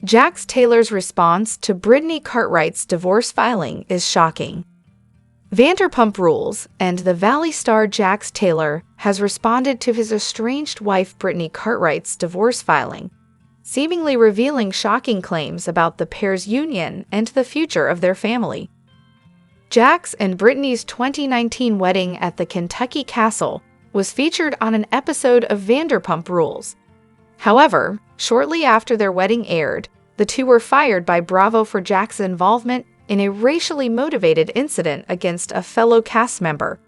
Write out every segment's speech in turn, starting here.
Jax Taylor's response to Brittany Cartwright's divorce filing is shocking. Vanderpump Rules and The Valley star Jax Taylor has responded to his estranged wife Brittany Cartwright's divorce filing, seemingly revealing shocking claims about the pair's union and the future of their family. Jax and Brittany's 2019 wedding at the Kentucky Castle was featured on an episode of Vanderpump Rules. However, shortly after their wedding aired, the two were fired by Bravo for Jax's involvement in a racially motivated incident against a fellow cast member.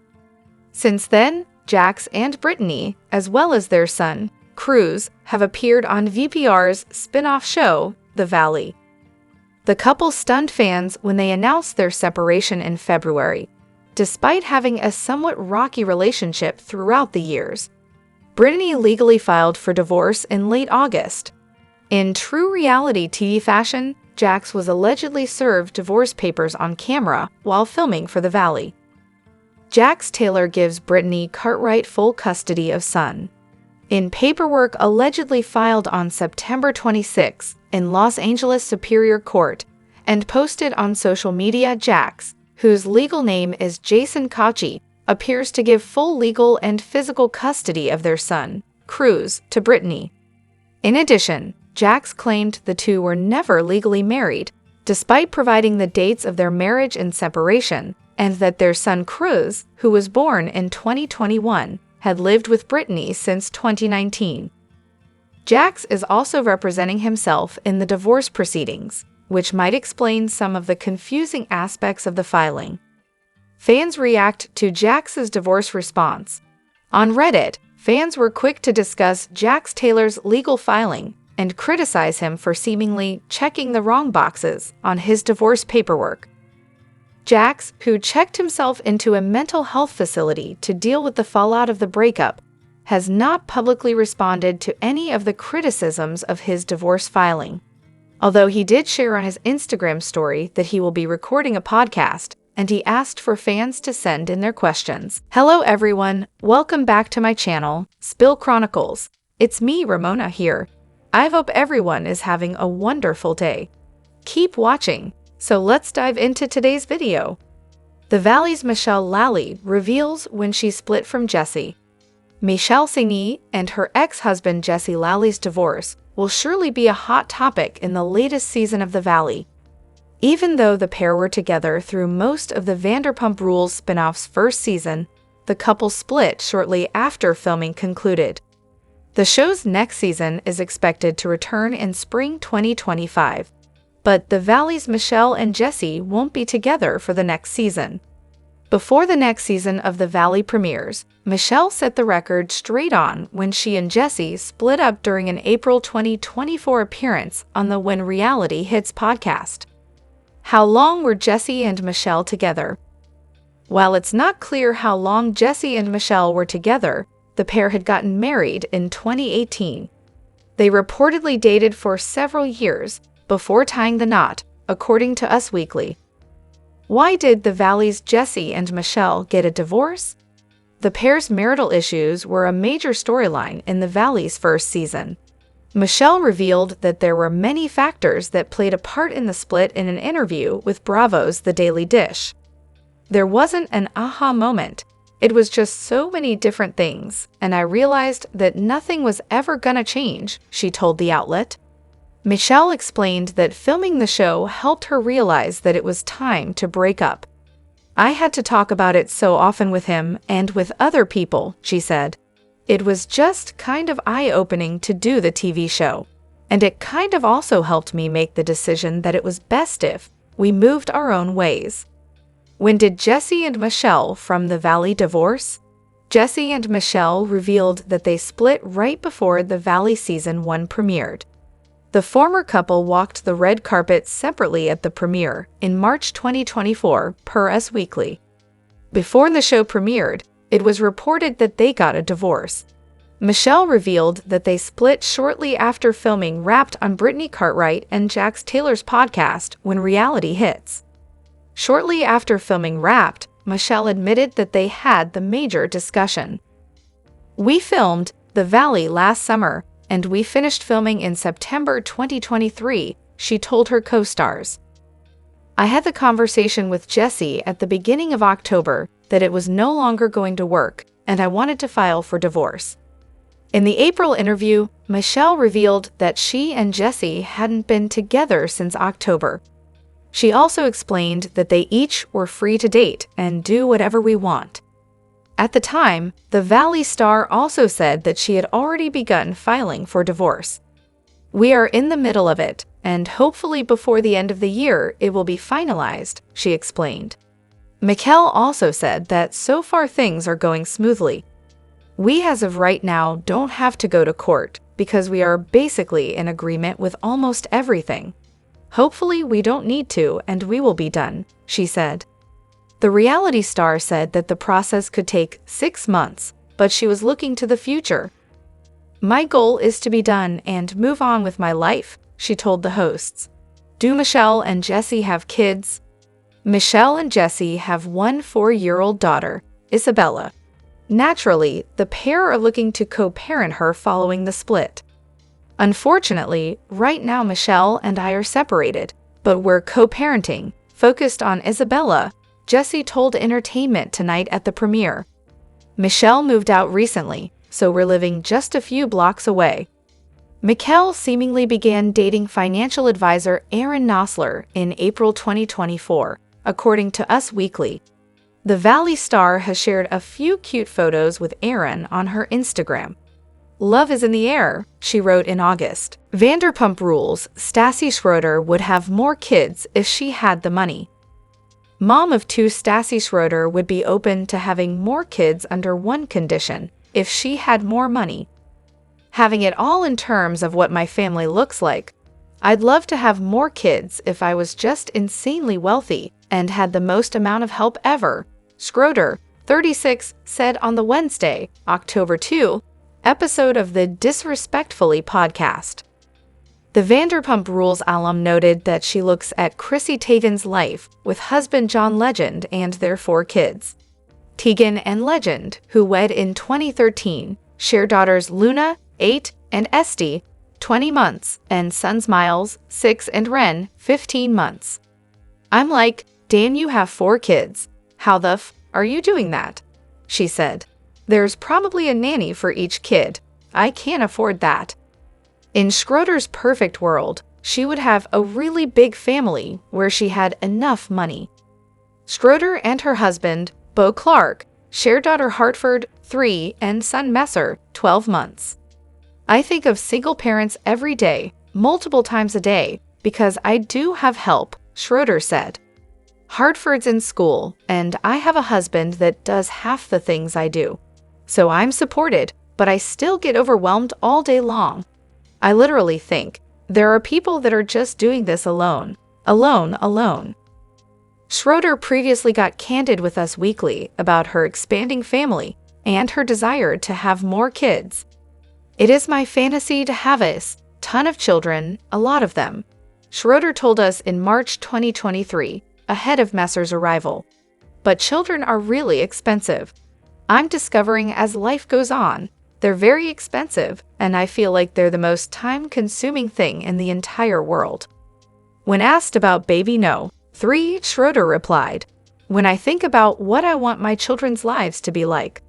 Since then, Jax and Brittany, as well as their son, Cruz, have appeared on VPR's spin-off show, The Valley. The couple stunned fans when they announced their separation in February, despite having a somewhat rocky relationship throughout the years. Brittany legally filed for divorce in late August. In true reality TV fashion, Jax was allegedly served divorce papers on camera while filming for The Valley. Jax Taylor gives Brittany Cartwright full custody of son. In paperwork allegedly filed on September 26 in Los Angeles Superior Court and posted on social media, Jax, whose legal name is Jason Cauchi, appears to give full legal and physical custody of their son, Cruz, to Brittany. In addition, Jax claimed the two were never legally married, despite providing the dates of their marriage and separation, and that their son Cruz, who was born in 2021, had lived with Brittany since 2019. Jax is also representing himself in the divorce proceedings, which might explain some of the confusing aspects of the filing. Fans react to Jax's divorce response. On Reddit, fans were quick to discuss Jax Taylor's legal filing and criticize him for seemingly checking the wrong boxes on his divorce paperwork. Jax, who checked himself into a mental health facility to deal with the fallout of the breakup, has not publicly responded to any of the criticisms of his divorce filing. Although he did share on his Instagram story that he will be recording a podcast, and he asked for fans to send in their questions. Hello everyone, welcome back to my channel, Spill Chronicles. It's me, Ramona, here. I hope everyone is having a wonderful day. Keep watching, so let's dive into today's video. The Valley's Michelle Lally reveals when she split from Jesse. Michelle Signy and her ex-husband Jesse Lally's divorce will surely be a hot topic in the latest season of The Valley. Even though the pair were together through most of the Vanderpump Rules spin-off's first season, the couple split shortly after filming concluded. The show's next season is expected to return in spring 2025, but The Valley's Michelle and Jesse won't be together for the next season. Before the next season of The Valley premieres, Michelle set the record straight on when she and Jesse split up during an April 2024 appearance on the When Reality Hits podcast. How long were Jesse and Michelle together? While it's not clear how long Jesse and Michelle were together, the pair had gotten married in 2018. They reportedly dated for several years before tying the knot, according to Us Weekly. Why did The Valley's Jesse and Michelle get a divorce? The pair's marital issues were a major storyline in The Valley's first season. Michelle revealed that there were many factors that played a part in the split in an interview with Bravo's The Daily Dish. There wasn't an aha moment. It was just so many different things, and I realized that nothing was ever gonna change, she told the outlet. Michelle explained that filming the show helped her realize that it was time to break up. I had to talk about it so often with him and with other people, she said. It was just kind of eye-opening to do the TV show, and it kind of also helped me make the decision that it was best if we moved our own ways. When did Jesse and Michelle from The Valley divorce? Jesse and Michelle revealed that they split right before The Valley Season 1 premiered. The former couple walked the red carpet separately at the premiere in March 2024, per Us Weekly. Before the show premiered, it was reported that they got a divorce. Michelle revealed that they split shortly after filming wrapped on Brittany Cartwright and Jax Taylor's podcast, When Reality Hits. Shortly after filming Wrapped, Michelle admitted that they had the major discussion. We filmed The Valley last summer, and we finished filming in September 2023, she told her co-stars. "I had the conversation with Jesse at the beginning of October that it was no longer going to work, and I wanted to file for divorce." In the April interview, Michelle revealed that she and Jesse hadn't been together since October. She also explained that they each were free to date and do whatever we want. At the time, the Valley star also said that she had already begun filing for divorce. "We are in the middle of it, and hopefully before the end of the year it will be finalized," she explained. Michelle also said that so far things are going smoothly. "We as of right now don't have to go to court because we are basically in agreement with almost everything. Hopefully we don't need to and we will be done," she said. The reality star said that the process could take 6 months, but she was looking to the future. "My goal is to be done and move on with my life," she told the hosts. Do Michelle and Jesse have kids? Michelle and Jesse have one 4-year-old daughter, Isabella. Naturally, the pair are looking to co-parent her following the split. Unfortunately, right now Michelle and I are separated, but we're co-parenting, focused on Isabella, Jesse told Entertainment Tonight at the premiere. Michelle moved out recently, so we're living just a few blocks away. Michelle seemingly began dating financial advisor Aaron Nosler in April 2024, according to Us Weekly. The Valley star has shared a few cute photos with Aaron on her Instagram. "Love is in the air," she wrote in August. Vanderpump Rules, Stassi Schroeder would have more kids if she had the money. Mom of 2 Stassi Schroeder would be open to having more kids under one condition, if she had more money. "Having it all in terms of what my family looks like. I'd love to have more kids if I was just insanely wealthy and had the most amount of help ever," Schroeder, 36, said on the Wednesday, October 2, episode of the Disrespectfully podcast. The Vanderpump Rules alum noted that she looks at Chrissy Teigen's life with husband John Legend and their 4 kids. Teigen and Legend, who wed in 2013, share daughters Luna, 8, and Esty, 20 months, and sons Miles, 6, and Ren, 15 months. "I'm like, damn, you have 4 kids. How the f are you doing that?" she said. "There's probably a nanny for each kid. I can't afford that." In Schroeder's perfect world, she would have a really big family where she had enough money. Schroeder and her husband, Beau Clark, share daughter Hartford, 3, and son Messer, 12 months. "I think of single parents every day, multiple times a day, because I do have help," Schroeder said. "Hartford's in school, and I have a husband that does half the things I do. So I'm supported, but I still get overwhelmed all day long. I literally think, there are people that are just doing this alone. Alone. Schroeder previously got candid with Us Weekly about her expanding family and her desire to have more kids. "It is my fantasy to have a ton of children, a lot of them," Schroeder told us in March 2023, ahead of Messer's arrival. "But children are really expensive. I'm discovering as life goes on, they're very expensive, and I feel like they're the most time-consuming thing in the entire world." When asked about baby no. 3, Schroeder replied, "When I think about what I want my children's lives to be like,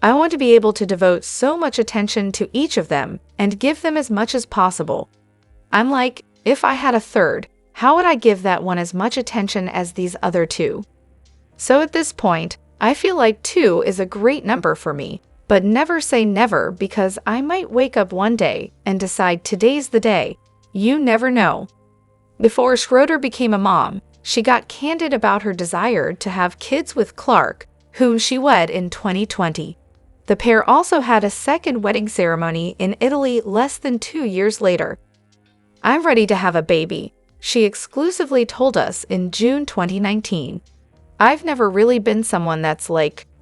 I want to be able to devote so much attention to each of them and give them as much as possible. I'm like, if I had a third, how would I give that one as much attention as these other 2? So at this point, I feel like 2 is a great number for me, but never say never because I might wake up one day and decide today's the day. You never know." Before Schroeder became a mom, she got candid about her desire to have kids with Clark, whom she wed in 2020. The pair also had a second wedding ceremony in Italy less than 2 years later. "I'm ready to have a baby," she exclusively told us in June 2019. "I've never really been someone that's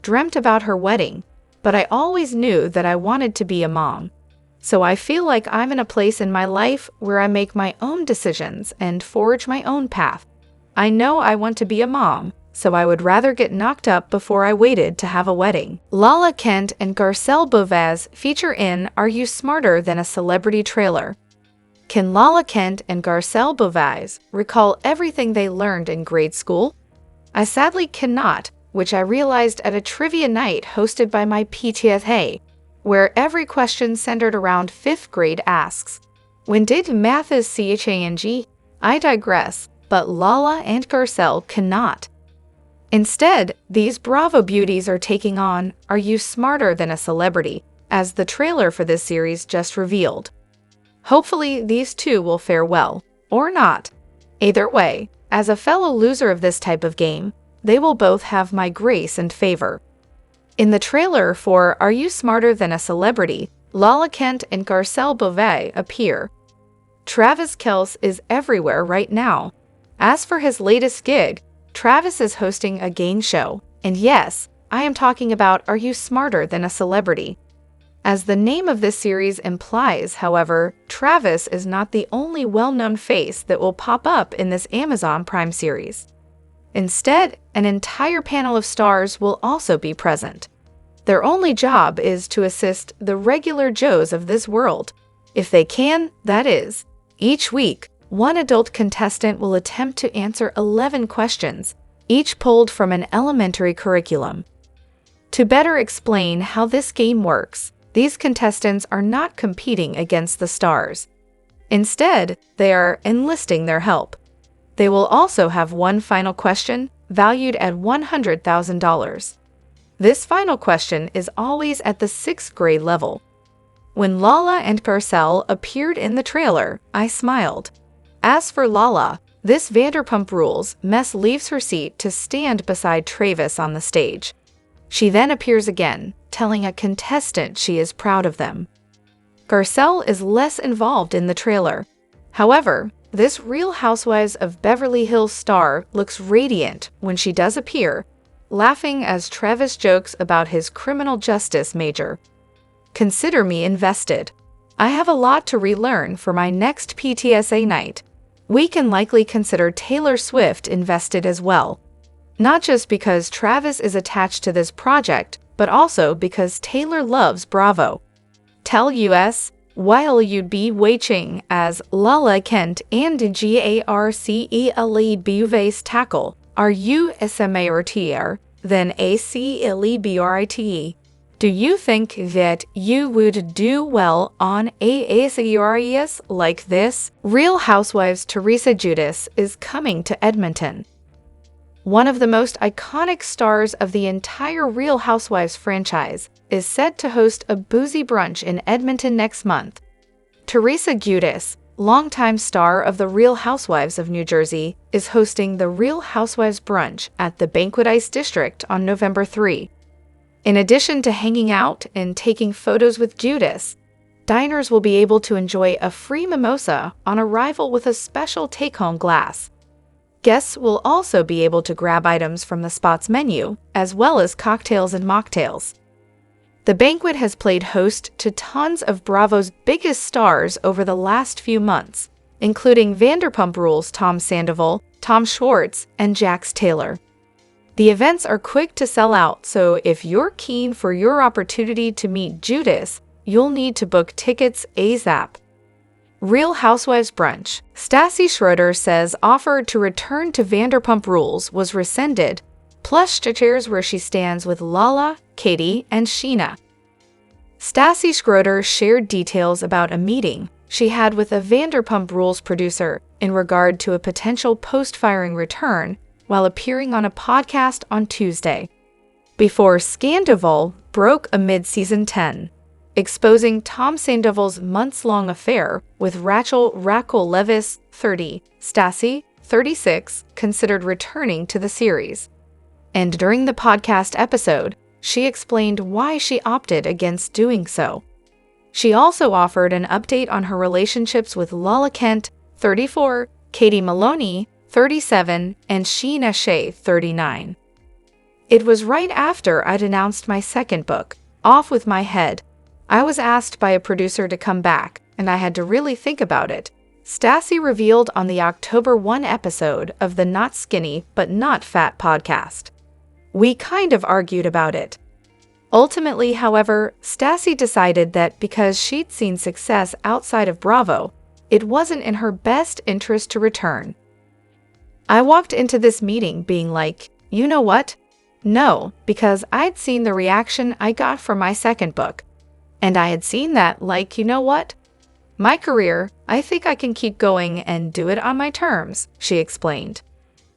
dreamt about her wedding, but I always knew that I wanted to be a mom. So I feel like I'm in a place in my life where I make my own decisions and forge my own path. I know I want to be a mom, so I would rather get knocked up before I waited to have a wedding." Lala Kent and Garcelle feature in Are You Smarter Than a Celebrity trailer. Can Lala Kent and Garcelle Beauvais recall everything they learned in grade school? I sadly cannot, which I realized at a trivia night hosted by my PTSA, where every question centered around 5th grade asks, when did Mathis change? I digress, but Lala and Garcelle cannot. Instead, these Bravo beauties are taking on Are You Smarter Than a Celebrity, as the trailer for this series just revealed. Hopefully, these two will fare well, or not. Either way, as a fellow loser of this type of game, they will both have my grace and favor. In the trailer for Are You Smarter Than a Celebrity, Lala Kent and Garcelle Beauvais appear. Travis Kelce is everywhere right now. As for his latest gig, Travis is hosting a game show, and yes, I am talking about Are You Smarter Than a Celebrity? As the name of this series implies, however, Travis is not the only well-known face that will pop up in this Amazon Prime series. Instead, an entire panel of stars will also be present. Their only job is to assist the regular Joes of this world. If they can, that is. Each week, one adult contestant will attempt to answer 11 questions, each pulled from an elementary curriculum. To better explain how this game works, these contestants are not competing against the stars. Instead, they are enlisting their help. They will also have one final question, valued at $100,000. This final question is always at the 6th grade level. When Lala and Garcelle appeared in the trailer, I smiled. As for Lala, this Vanderpump Rules mess leaves her seat to stand beside Travis on the stage. She then appears again, telling a contestant she is proud of them. Garcelle is less involved in the trailer. However, this Real Housewives of Beverly Hills star looks radiant when she does appear, laughing as Travis jokes about his criminal justice major. Consider me invested. I have a lot to relearn for my next PTSA night. We can likely consider Taylor Swift invested as well. Not just because Travis is attached to this project, but also because Taylor loves Bravo. Tell us, while you'd be waiting as Lala Kent and Garcelle Beauvais tackle, are you SMARTR, then ACLEBRITE? Do you think that you would do well on a series like this? Real Housewives Teresa Giudice is coming to Edmonton. One of the most iconic stars of the entire Real Housewives franchise is set to host a boozy brunch in Edmonton next month. Teresa Giudice, longtime star of the Real Housewives of New Jersey, is hosting the Real Housewives brunch at the Banquet Ice District on November 3. In addition to hanging out and taking photos with Giudice, diners will be able to enjoy a free mimosa on arrival with a special take-home glass. Guests will also be able to grab items from the spot's menu, as well as cocktails and mocktails. The banquet has played host to tons of Bravo's biggest stars over the last few months, including Vanderpump Rules' Tom Sandoval, Tom Schwartz, and Jax Taylor. The events are quick to sell out, so if you're keen for your opportunity to meet Giudice, you'll need to book tickets ASAP. Real Housewives brunch. Stassi Schroeder says offer to return to Vanderpump Rules was rescinded. Plush chairs where she stands with Lala, Katie, and Sheena. Stassi Schroeder shared details about a meeting she had with a Vanderpump Rules producer in regard to a potential post-firing return while appearing on a podcast on Tuesday, before Scandival broke amid Season 10, exposing Tom Sandoval's months-long affair with Rachel Leviss, 30, Stassi, 36, considered returning to the series. And during the podcast episode, she explained why she opted against doing so. She also offered an update on her relationships with Lala Kent, 34, Katie Maloney, 37, and Sheena Shea, 39. It was right after I'd announced my second book, Off With My Head. I was asked by a producer to come back, and I had to really think about it. Stassi revealed on the October 1 episode of the Not Skinny But Not Fat podcast. We kind of argued about it. Ultimately, however, Stassi decided that because she'd seen success outside of Bravo, it wasn't in her best interest to return. I walked into this meeting being like, you know what? No, because I'd seen the reaction I got from my second book. And I had seen that, like, you know what? My career, I think I can keep going and do it on my terms, she explained.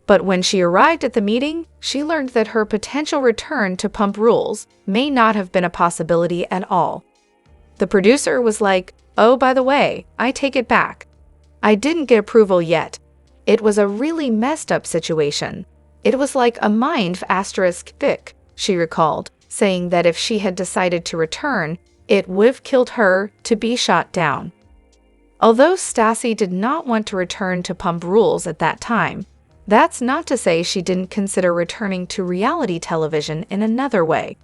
But when she arrived at the meeting, she learned that her potential return to Pump Rules may not have been a possibility at all. The producer was like, oh, by the way, I take it back. I didn't get approval yet. It was a really messed up situation. It was like a mind *fic, she recalled, saying that if she had decided to return, it would have killed her to be shot down. Although Stassi did not want to return to Pump Rules at that time, that's not to say she didn't consider returning to reality television in another way.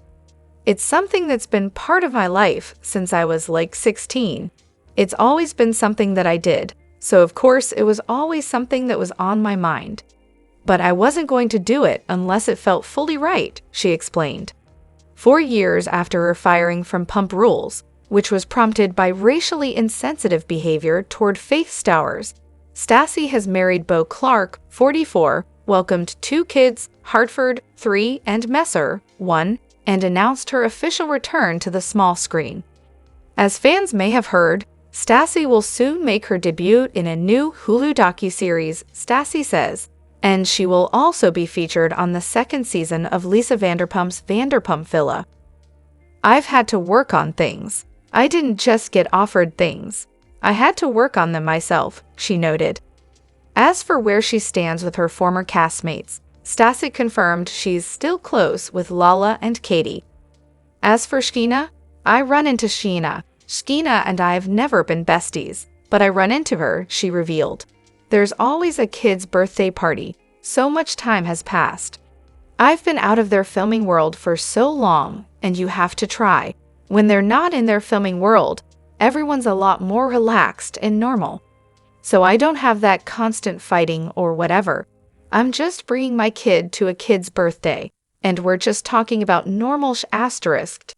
It's something that's been part of my life since I was like 16. It's always been something that I did, so of course it was always something that was on my mind. But I wasn't going to do it unless it felt fully right, she explained. 4 years after her firing from Pump Rules, which was prompted by racially insensitive behavior toward Faith Stowers, Stassi has married Beau Clark, 44, welcomed 2 kids, Hartford, 3, and Messer, 1, and announced her official return to the small screen. As fans may have heard, Stassi will soon make her debut in a new Hulu docuseries, Stassi Says, and she will also be featured on the 2nd season of Lisa Vanderpump's Vanderpump Villa. I've had to work on things. I didn't just get offered things. I had to work on them myself, she noted. As for where she stands with her former castmates, Stassi confirmed she's still close with Lala and Katie. As for Scheana, I run into Scheana. Scheana and I have never been besties, but I run into her, she revealed. There's always a kid's birthday party. So much time has passed. I've been out of their filming world for so long, and you have to try. When they're not in their filming world, everyone's a lot more relaxed and normal. So I don't have that constant fighting or whatever. I'm just bringing my kid to a kid's birthday, and we're just talking about normal **.